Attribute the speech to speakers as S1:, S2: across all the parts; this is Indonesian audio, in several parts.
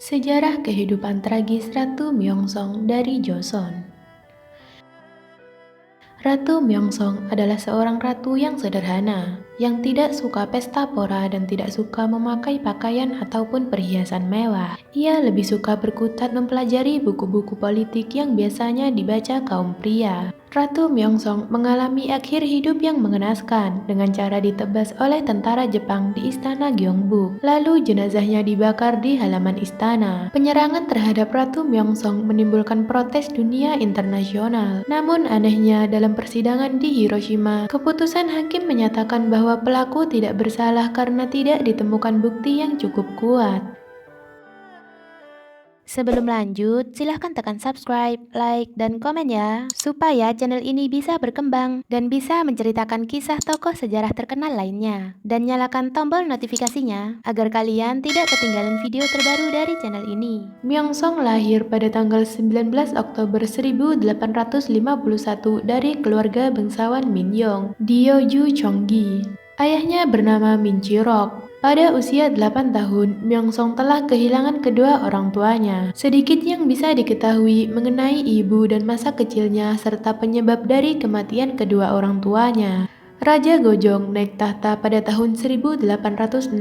S1: Sejarah kehidupan tragis Ratu Myeongsong dari Joseon. Ratu Myeongsong adalah seorang ratu yang sederhana, yang tidak suka pesta pora dan tidak suka memakai pakaian ataupun perhiasan mewah. Ia lebih suka berkutat mempelajari buku-buku politik yang biasanya dibaca kaum pria. Ratu Myeongsong mengalami akhir hidup yang mengenaskan dengan cara ditebas oleh tentara Jepang di istana Gyeongbuk. Lalu jenazahnya dibakar di halaman istana. Penyerangan terhadap Ratu Myeongsong menimbulkan protes dunia internasional. Namun anehnya dalam persidangan di Hiroshima, keputusan hakim menyatakan bahwa pelaku tidak bersalah karena tidak ditemukan bukti yang cukup kuat.
S2: Sebelum lanjut, silahkan tekan subscribe, like, dan komen ya, supaya channel ini bisa berkembang dan bisa menceritakan kisah tokoh sejarah terkenal lainnya. Dan nyalakan tombol notifikasinya, agar kalian tidak ketinggalan video terbaru dari channel ini.
S1: Myeongsong lahir pada tanggal 19 Oktober 1851 dari keluarga bangsawan Minyeong di Yeoju, Cheonggi. Ayahnya bernama Min Chirok. Pada usia 8 tahun, Myeongsong telah kehilangan kedua orang tuanya. Sedikit yang bisa diketahui mengenai ibu dan masa kecilnya serta penyebab dari kematian kedua orang tuanya. Raja Gojong naik tahta pada tahun 1863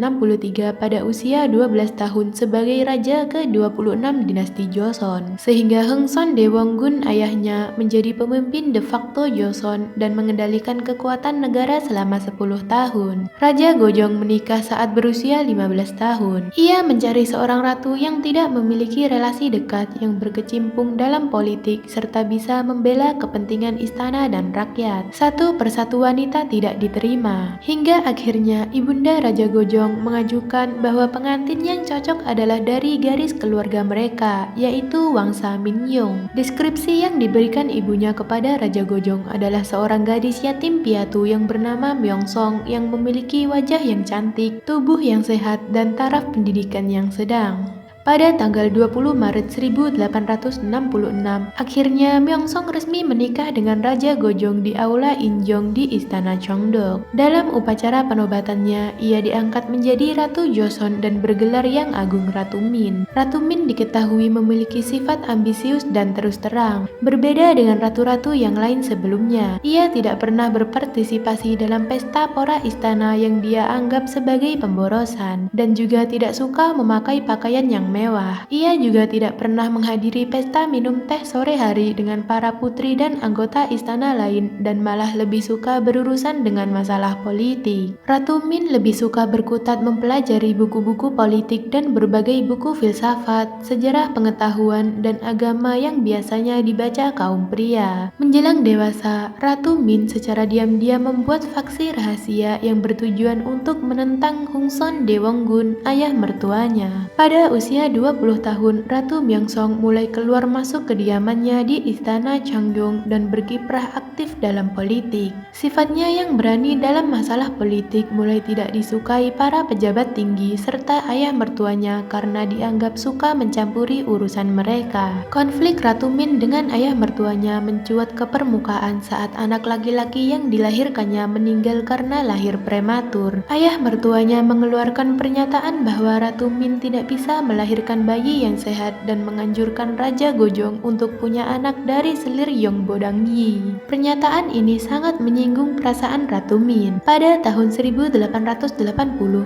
S1: pada usia 12 tahun sebagai raja ke-26 dinasti Joseon, sehingga Heungson Daewongun ayahnya menjadi pemimpin de facto Joseon dan mengendalikan kekuatan negara selama 10 tahun. Raja Gojong menikah saat berusia 15 tahun. Ia mencari seorang ratu yang tidak memiliki relasi dekat yang berkecimpung dalam politik serta bisa membela kepentingan istana dan rakyat. Satu persatu wanita tidak diterima. Hingga akhirnya Ibunda Raja Gojong mengajukan bahwa pengantin yang cocok adalah dari garis keluarga mereka, yaitu Wangsa Minyoung. Deskripsi yang diberikan ibunya kepada Raja Gojong adalah seorang gadis yatim piatu yang bernama Myeongsong yang memiliki wajah yang cantik, tubuh yang sehat, dan taraf pendidikan yang sedang. Pada tanggal 20 Maret 1866, akhirnya Myeongsong resmi menikah dengan Raja Gojong di Aula Injong di Istana Cheongdok. Dalam upacara penobatannya, ia diangkat menjadi Ratu Joseon dan bergelar Yang Agung Ratu Min. Ratu Min diketahui memiliki sifat ambisius dan terus terang. Berbeda dengan ratu-ratu yang lain sebelumnya, ia tidak pernah berpartisipasi dalam pesta pora istana yang dia anggap sebagai pemborosan, dan juga tidak suka memakai pakaian yang mewah. Ia juga tidak pernah menghadiri pesta minum teh sore hari dengan para putri dan anggota istana lain dan malah lebih suka berurusan dengan masalah politik. Ratu Min lebih suka berkutat mempelajari buku-buku politik dan berbagai buku filsafat, sejarah pengetahuan, dan agama yang biasanya dibaca kaum pria. Menjelang dewasa, Ratu Min secara diam-diam membuat faksi rahasia yang bertujuan untuk menentang Heungson Daewongun, ayah mertuanya. Pada usia 20 tahun, Ratu Myeongsong mulai keluar masuk kediamannya di Istana Changgyeong dan berkiprah aktif dalam politik. Sifatnya yang berani dalam masalah politik mulai tidak disukai para pejabat tinggi serta ayah mertuanya karena dianggap suka mencampuri urusan mereka. Konflik Ratu Min dengan ayah mertuanya mencuat ke permukaan saat anak laki-laki yang dilahirkannya meninggal karena lahir prematur. Ayah mertuanya mengeluarkan pernyataan bahwa Ratu Min tidak bisa melahirkan bayi yang sehat dan menganjurkan Raja Gojong untuk punya anak dari selir Yongbodangyi. Pernyataan ini sangat menyinggung perasaan Ratu Min. Pada tahun 1880,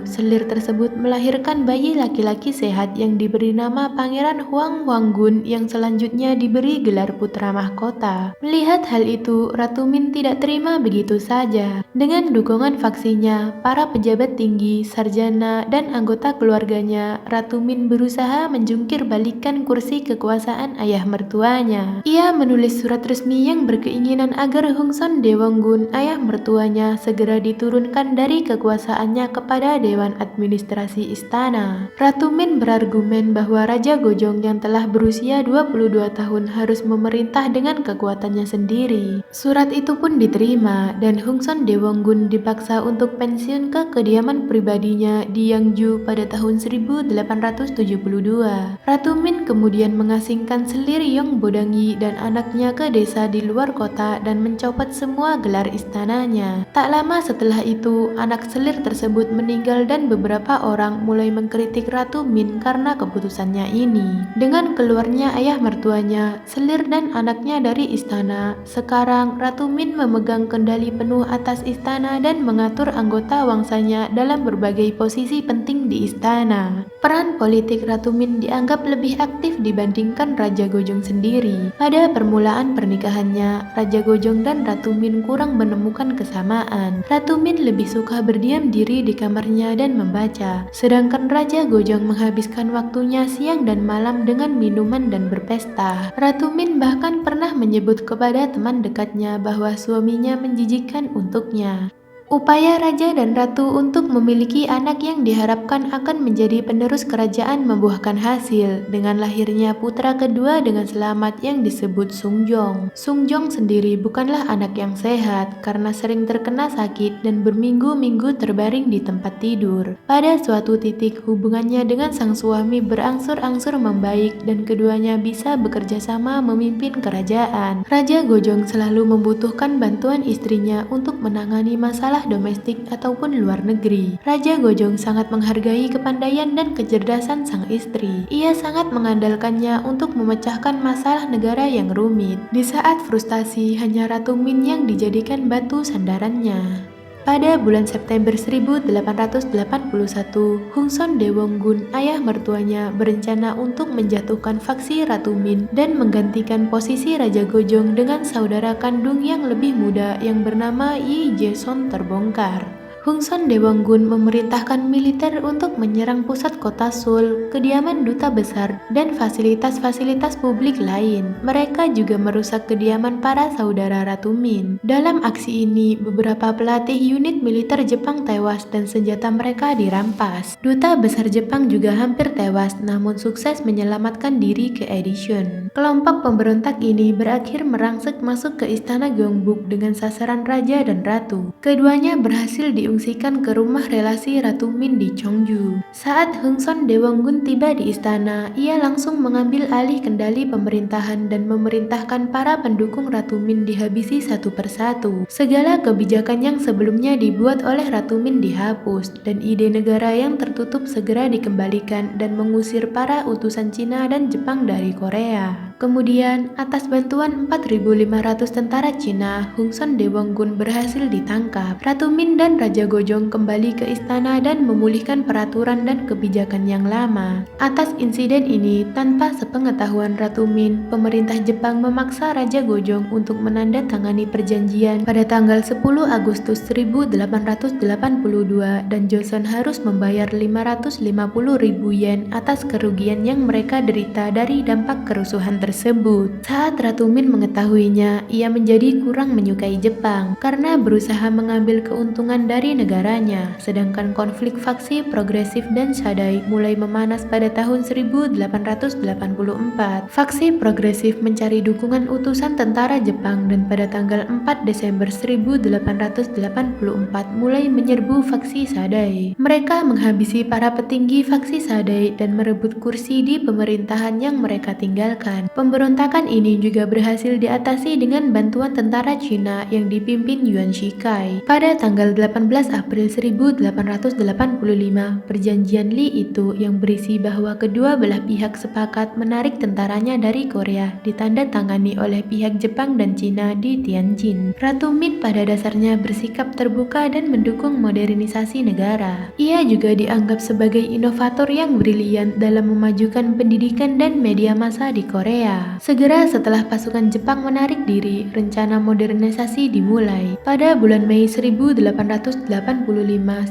S1: selir tersebut melahirkan bayi laki-laki sehat yang diberi nama Pangeran Hwang Hwanggun yang selanjutnya diberi gelar putra mahkota. Melihat hal itu, Ratu Min tidak terima begitu saja. Dengan dukungan faksinya, para pejabat tinggi, sarjana, dan anggota keluarganya, Ratu Min berusaha menjungkir balikan kursi kekuasaan ayah mertuanya. Ia menulis surat resmi yang berkeinginan agar Heungson Daewongun, ayah mertuanya, segera diturunkan dari kekuasaannya kepada Dewan Administrasi Istana. Ratu Min berargumen bahwa Raja Gojong yang telah berusia 22 tahun harus memerintah dengan kekuatannya sendiri. Surat itu pun diterima dan Heungson Daewongun dipaksa untuk pensiun ke kediaman pribadinya di Yangju pada tahun 1876. 72. Ratu Min kemudian mengasingkan Selir Yong Bodangi dan anaknya ke desa di luar kota dan mencopot semua gelar istananya. Tak lama setelah itu, anak Selir tersebut meninggal dan beberapa orang mulai mengkritik Ratu Min karena keputusannya ini. Dengan keluarnya ayah mertuanya, Selir dan anaknya dari istana, sekarang Ratu Min memegang kendali penuh atas istana dan mengatur anggota wangsanya dalam berbagai posisi penting di istana. Peran politik Ratu Min dianggap lebih aktif dibandingkan Raja Gojong sendiri. Pada permulaan pernikahannya, Raja Gojong dan Ratu Min kurang menemukan kesamaan. Ratu Min lebih suka berdiam diri di kamarnya dan membaca, sedangkan Raja Gojong menghabiskan waktunya siang dan malam dengan minuman dan berpesta. Ratu Min bahkan pernah menyebut kepada teman dekatnya bahwa suaminya menjijikkan untuknya. Upaya raja dan ratu untuk memiliki anak yang diharapkan akan menjadi penerus kerajaan membuahkan hasil dengan lahirnya putra kedua dengan selamat yang disebut Sungjong. Sungjong sendiri bukanlah anak yang sehat karena sering terkena sakit dan berminggu-minggu terbaring di tempat tidur. Pada suatu titik hubungannya dengan sang suami berangsur-angsur membaik dan keduanya bisa bekerja sama memimpin kerajaan. Raja Gojong selalu membutuhkan bantuan istrinya untuk menangani masalah domestik ataupun luar negeri. Raja Gojong sangat menghargai kepandaian dan kecerdasan sang istri. Ia sangat mengandalkannya untuk memecahkan masalah negara yang rumit. Di saat frustasi, hanya Ratu Min yang dijadikan batu sandarannya. Pada bulan September 1881, Hungson Dewonggun, ayah mertuanya, berencana untuk menjatuhkan faksi Ratu Min dan menggantikan posisi Raja Gojong dengan saudara kandung yang lebih muda yang bernama Yi Jae-son terbongkar. Hungson Dewonggun memerintahkan militer untuk menyerang pusat kota Seoul, kediaman duta besar, dan fasilitas-fasilitas publik lain. Mereka juga merusak kediaman para saudara Ratu Min. Dalam aksi ini, beberapa pelatih unit militer Jepang tewas dan senjata mereka dirampas. Duta besar Jepang juga hampir tewas, namun sukses menyelamatkan diri ke Edition. Kelompok pemberontak ini berakhir merangsek masuk ke istana Gyeongbuk dengan sasaran raja dan ratu. Keduanya berhasil diungsikan ke rumah relasi Ratu Min di Cheongju. Saat Hungson Dewonggun tiba di istana, ia langsung mengambil alih kendali pemerintahan dan memerintahkan para pendukung Ratu Min dihabisi satu persatu. Segala kebijakan yang sebelumnya dibuat oleh Ratu Min dihapus, dan ide negara yang tertutup segera dikembalikan dan mengusir para utusan Cina dan Jepang dari Korea. Kemudian, atas bantuan 4.500 tentara Cina, Hungson Dewonggun berhasil ditangkap. Ratu Min dan Raja Gojong kembali ke istana dan memulihkan peraturan dan kebijakan yang lama. Atas insiden ini, tanpa sepengetahuan Ratu Min, pemerintah Jepang memaksa Raja Gojong untuk menandatangani perjanjian pada tanggal 10 Agustus 1882 dan Joseon harus membayar 550.000 yen atas kerugian yang mereka derita dari dampak kerusuhan tersebut. Saat Ratu Min mengetahuinya, ia menjadi kurang menyukai Jepang karena berusaha mengambil keuntungan dari negaranya, sedangkan konflik faksi progresif dan Shadai mulai memanas pada tahun 1884. Faksi progresif mencari dukungan utusan tentara Jepang dan pada tanggal 4 Desember 1884 mulai menyerbu faksi Shadai. Mereka menghabisi para petinggi faksi Shadai dan merebut kursi di pemerintahan yang mereka tinggalkan. Pemberontakan ini juga berhasil diatasi dengan bantuan tentara Cina yang dipimpin Yuan Shikai. Pada tanggal 18 April 1885, perjanjian Lee itu yang berisi bahwa kedua belah pihak sepakat menarik tentaranya dari Korea ditandatangani oleh pihak Jepang dan Cina di Tianjin. Ratu Min pada dasarnya bersikap terbuka dan mendukung modernisasi negara. Ia juga dianggap sebagai inovator yang brilian dalam memajukan pendidikan dan media massa di Korea. Segera setelah pasukan Jepang menarik diri, rencana modernisasi dimulai. Pada bulan Mei 1885,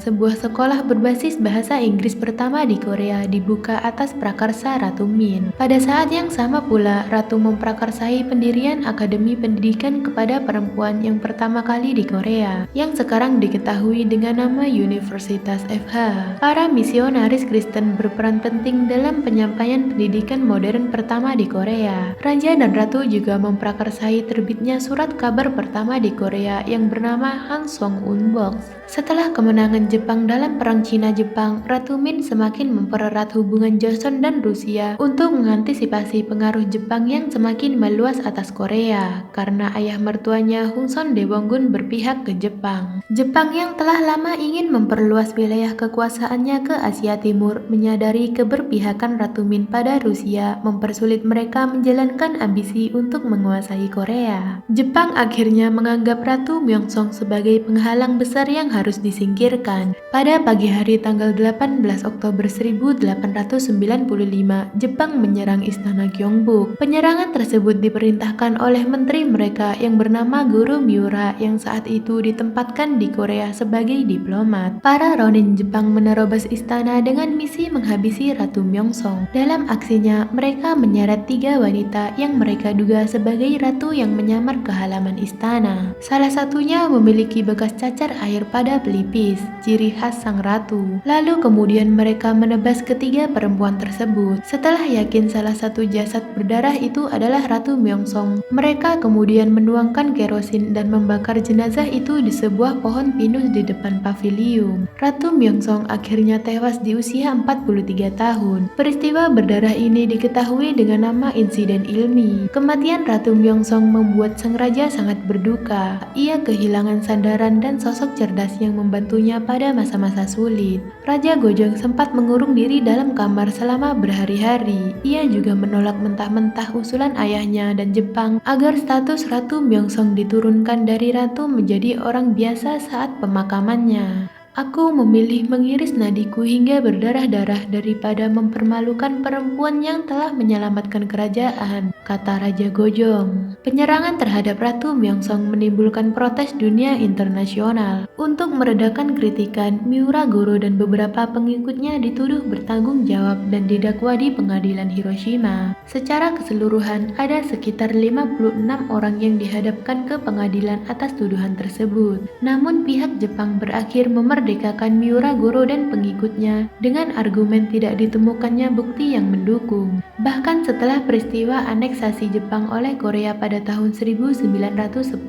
S1: sebuah sekolah berbasis bahasa Inggris pertama di Korea dibuka atas prakarsa Ratu Min. Pada saat yang sama pula, Ratu memprakarsai pendirian Akademi Pendidikan kepada Perempuan yang pertama kali di Korea, yang sekarang diketahui dengan nama Universitas FH. Para misionaris Kristen berperan penting dalam penyampaian pendidikan modern pertama di Korea. Korea. Raja dan Ratu juga memprakarsai terbitnya surat kabar pertama di Korea yang bernama Hansong-un Box. Setelah kemenangan Jepang dalam Perang Cina-Jepang, Ratu Min semakin mempererat hubungan Joseon dan Rusia untuk mengantisipasi pengaruh Jepang yang semakin meluas atas Korea, karena ayah mertuanya Hungson Daewongun berpihak ke Jepang. Jepang yang telah lama ingin memperluas wilayah kekuasaannya ke Asia Timur menyadari keberpihakan Ratu Min pada Rusia mempersulit mereka menjalankan ambisi untuk menguasai Korea. Jepang akhirnya menganggap Ratu Myeongsong sebagai penghalang besar yang harus disingkirkan. Pada pagi hari tanggal 18 Oktober 1895, Jepang menyerang Istana Gyeongbok. Penyerangan tersebut diperintahkan oleh menteri mereka yang bernama Guru Miura yang saat itu ditempatkan di Korea sebagai diplomat. Para ronin Jepang menerobos istana dengan misi menghabisi Ratu Myeongsong. Dalam aksinya, mereka menyeret 3 wanita yang mereka duga sebagai ratu yang menyamar ke halaman istana. Salah satunya memiliki bekas cacar air pada pelipis, ciri khas sang ratu. Lalu kemudian mereka menebas ketiga perempuan tersebut. Setelah yakin salah satu jasad berdarah itu adalah Ratu Myeongsong, mereka kemudian menuangkan kerosin dan membakar jenazah itu di sebuah pohon pinus di depan pavilium. Ratu Myeongsong akhirnya tewas di usia 43 tahun. Peristiwa berdarah ini diketahui dengan nama insiden Ilmi. Kematian Ratu Myeongsong membuat sang raja sangat berduka. Ia kehilangan sandaran dan sosok cerdas yang membantunya pada masa-masa sulit. Raja Gojong sempat mengurung diri dalam kamar selama berhari-hari. Ia juga menolak mentah-mentah usulan ayahnya dan Jepang agar status Ratu Myeongsong diturunkan dari ratu menjadi orang biasa saat pemakamannya. Aku memilih mengiris nadiku hingga berdarah-darah daripada mempermalukan perempuan yang telah menyelamatkan kerajaan, kata Raja Gojong. Penyerangan terhadap Ratu Myeongsong menimbulkan protes dunia internasional. Untuk meredakan kritikan, Miura Goro dan beberapa pengikutnya dituduh bertanggung jawab dan didakwa di pengadilan Hiroshima. Secara keseluruhan, ada sekitar 56 orang yang dihadapkan ke pengadilan atas tuduhan tersebut. Namun pihak Jepang berakhir memerdekakan Miura Goro dan pengikutnya dengan argumen tidak ditemukannya bukti yang mendukung. Bahkan setelah peristiwa aneksasi Jepang oleh Korea pada tahun 1910,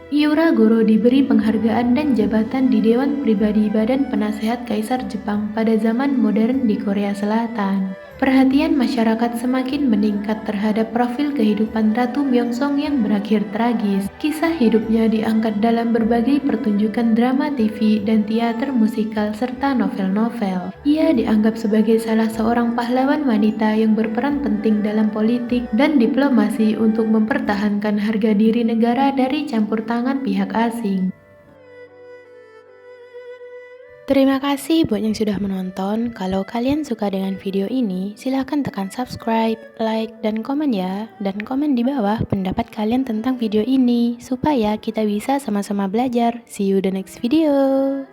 S1: Miura Goro diberi penghargaan dan jabatan di Dewan Pribadi Badan Penasehat Kaisar Jepang pada zaman modern di Korea Selatan. Perhatian masyarakat semakin meningkat terhadap profil kehidupan Ratu Myeongsong yang berakhir tragis. Kisah hidupnya diangkat dalam berbagai pertunjukan drama TV dan teater musikal serta novel-novel. Ia dianggap sebagai salah seorang pahlawan wanita yang berperan penting dalam politik dan diplomasi untuk mempertahankan harga diri negara dari campur tangan pihak asing. Terima kasih buat yang sudah menonton. Kalau kalian suka dengan video ini, silahkan tekan subscribe, like, dan komen ya. Dan komen di bawah pendapat kalian tentang video ini, supaya kita bisa sama-sama belajar. See you the next video.